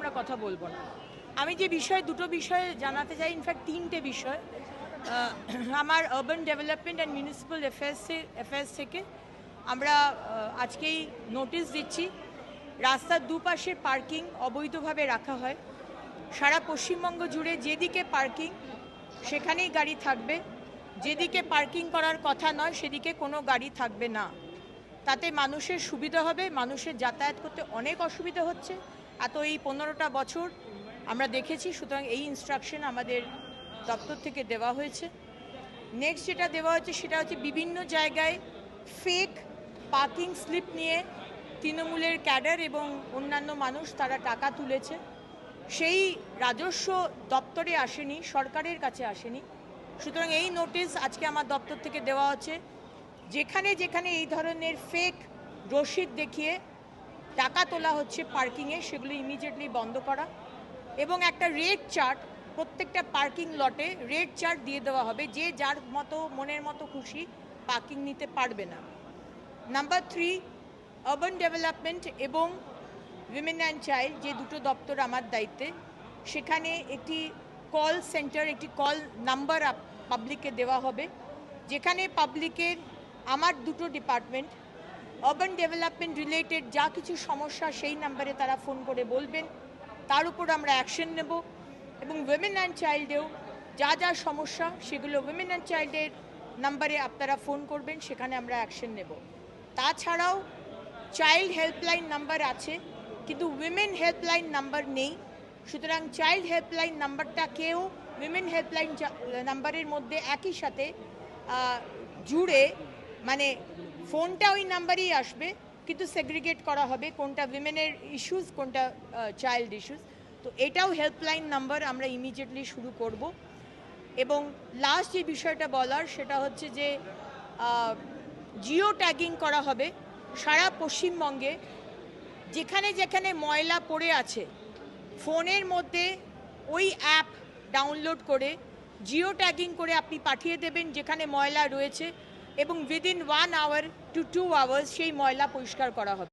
আমরা কথা বলবো না। আমি যে দুটো বিষয়ে জানাতে চাই, ইনফ্যাক্ট তিনটে বিষয়। আমার urban development and municipal affairs থেকে আমরা আজকেই নোটিশ দিচ্ছি, রাস্তার দুপাশে পার্কিং অবৈধভাবে রাখা হয়। সারা পশ্চিমবঙ্গ জুড়ে যেদিকে পার্কিং সেখানেই গাড়ি থাকবে, যেদিকে পার্কিং করার কথা নয় সেদিকে কোনো গাড়ি থাকবে না। তাতে মানুষের সুবিধা হবে, মানুষের যাতায়াত করতে অনেক অসুবিধা হচ্ছে এই 15টা বছর আমরা দেখেছি। সুতরাং এই ইনস্ট্রাকশন আমাদের দপ্তর থেকে দেওয়া হয়েছে। নেক্সট যেটা দেওয়া হয়েছে সেটা হচ্ছে বিভিন্ন জায়গায় ফেক পার্কিং স্লিপ নিয়ে তৃণমূলের ক্যাডার এবং অন্যান্য মানুষ তারা টাকা তুলেছে। সেই রাজস্ব দপ্তরে আসেনি, সরকারের কাছে আসেনি। সুতরাং এই নোটিশ আজকে আমার দপ্তর থেকে দেওয়া হচ্ছে, যেখানে যেখানে এই ধরনের ফেক রসিদ দেখিয়ে টাকা তোলা হচ্ছে পার্কিংয়ে, সেগুলো ইমিডিয়েটলি বন্ধ করা এবং একটা রেট চার্ট প্রত্যেকটা পার্কিং লটে রেট চার্ট দিয়ে দেওয়া হবে, যে যার মতো মনের মতো খুশি পার্কিং নিতে পারবে না। নাম্বার 3, আরবান ডেভেলপমেন্ট এবং উইমেন অ্যান্ড চাইল্ড, যে দুটো দপ্তর আমার দায়িত্বে, সেখানে একটি কল সেন্টার, একটি কল নাম্বার পাবলিককে দেওয়া হবে, যেখানে পাবলিকের আমার দুটো ডিপার্টমেন্ট আরবান ডেভেলপমেন্ট রিলেটেড যা কিছু সমস্যা সেই নাম্বারে তারা ফোন করে বলবেন, তার উপর আমরা অ্যাকশন নেব। এবং উইমেন অ্যান্ড চাইল্ডেও যা যা সমস্যা সেগুলো উইমেন অ্যান্ড চাইল্ডের নাম্বারে আপনারা ফোন করবেন, সেখানে আমরা অ্যাকশন নেব। তাছাড়াও চাইল্ড হেল্পলাইন নাম্বার আছে, কিন্তু উইমেন হেল্পলাইন নাম্বার নেই। সুতরাং চাইল্ড হেল্পলাইন নাম্বারটাকেও উইমেন হেল্পলাইন নাম্বারের মধ্যে একই সাথে জুড়ে, মানে ফোনটা ওই নাম্বারেই আসবে, কিন্তু সেগ্রিগেট করা হবে কোনটা উইমেনের ইস্যুস, কোনটা চাইল্ড ইস্যুস। তো এটাও হেল্পলাইন নাম্বার আমরা ইমিডিয়েটলি শুরু করব। এবং লাস্ট যে বিষয়টা বলার সেটা হচ্ছে যে জিও ট্যাগিং করা হবে সারা পশ্চিমবঙ্গে। যেখানে যেখানে ময়লা পড়ে আছে ফোনের মধ্যে ওই অ্যাপ ডাউনলোড করে জিও ট্যাগিং করে আপনি পাঠিয়ে দেবেন যেখানে ময়লা রয়েছে, এবং উইদিন 1 hour to 2 hours সেই ময়লা পরিষ্কার করা হবে।